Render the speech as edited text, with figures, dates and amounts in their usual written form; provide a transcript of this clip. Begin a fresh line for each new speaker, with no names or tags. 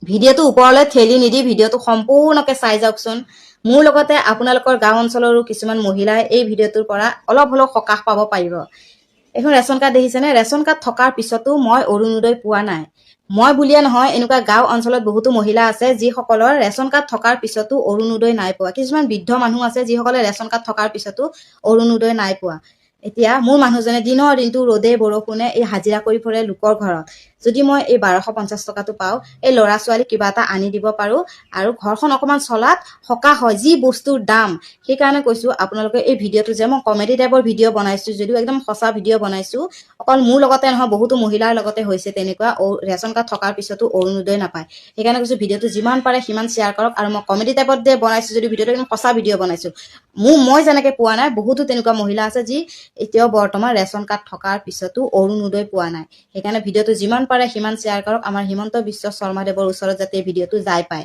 ভিডিঅ'টো ওপৰলৈ ঠেলি নিদি ভিডিঅ'টো সম্পূৰ্ণকৈ চাই যাওকচোন। মোৰ লগতে আপোনালোকৰ গাঁও অঞ্চলৰো কিছুমান মহিলাই এই ভিডিঅ'টোৰ পৰা অলপ হ'লেও সকাহ পাব পাৰিব। এখন ৰেচন কাৰ্ড দেখিছেনে? ৰেচন কাৰ্ড থকাৰ পিছতো মই অৰুণোদয় পোৱা নাই। মই বুলিয়ে নহয়, এনেকুৱা গাঁও অঞ্চলত বহুতো মহিলা আছে যিসকলৰ ৰেচন কাৰ্ড থকাৰ পিছতো অৰুণোদয় নাই পোৱা। কিছুমান বৃদ্ধ মানুহ আছে যিসকলে ৰেচন কাৰ্ড থকাৰ পিছতো অৰুণোদয় নাই পোৱা। এতিয়া মোৰ মানুহজনে দিনৰ দিনটো ৰ'দে বৰষুণে এই হাজিৰা কৰি ফুৰে লোকৰ ঘৰত। যদি মই এই 1250 টকাটো পাওঁ, এই ল'ৰা ছোৱালীক কিবা এটা আনি দিব পাৰোঁ আৰু ঘৰখন অকণমান চলাত সকাহ হয়। যি বস্তুৰ দাম, সেইকাৰণে কৈছোঁ আপোনালোকে এই ভিডিঅ'টো যে মই কমেডি টাইপৰ ভিডিঅ' বনাইছোঁ যদিও একদম সঁচা ভিডিঅ' বনাইছোঁ। অকল মোৰ লগতে নহয়, বহুতো মহিলাৰ লগতে হৈছে তেনেকুৱা, ৰেচন কাৰ্ড থকাৰ পিছতো অৰুণোদয় নাপায়। সেইকাৰণে কৈছোঁ ভিডিঅ'টো যিমান পাৰে সিমান শ্বেয়াৰ কৰক। আৰু মই কমেডি টাইপত যে বনাইছোঁ যদি ভিডিঅ'টো একদম সঁচা ভিডিঅ' বনাইছোঁ। মই যেনেকৈ পোৱা নাই, বহুতো তেনেকুৱা মহিলা আছে যি এতিয়াও বৰ্তমান ৰেচন কাৰ্ড থকাৰ পিছতো অৰুণোদয় পোৱা নাই। সেইকাৰণে ভিডিঅ'টো যিমান পাৰে সিমান শ্বেয়াৰ কৰক, আমাৰ হিমন্ত বিশ্ব শৰ্মাদেৱৰ ওচৰত যাতে ভিডিঅ'টো যাই পায়।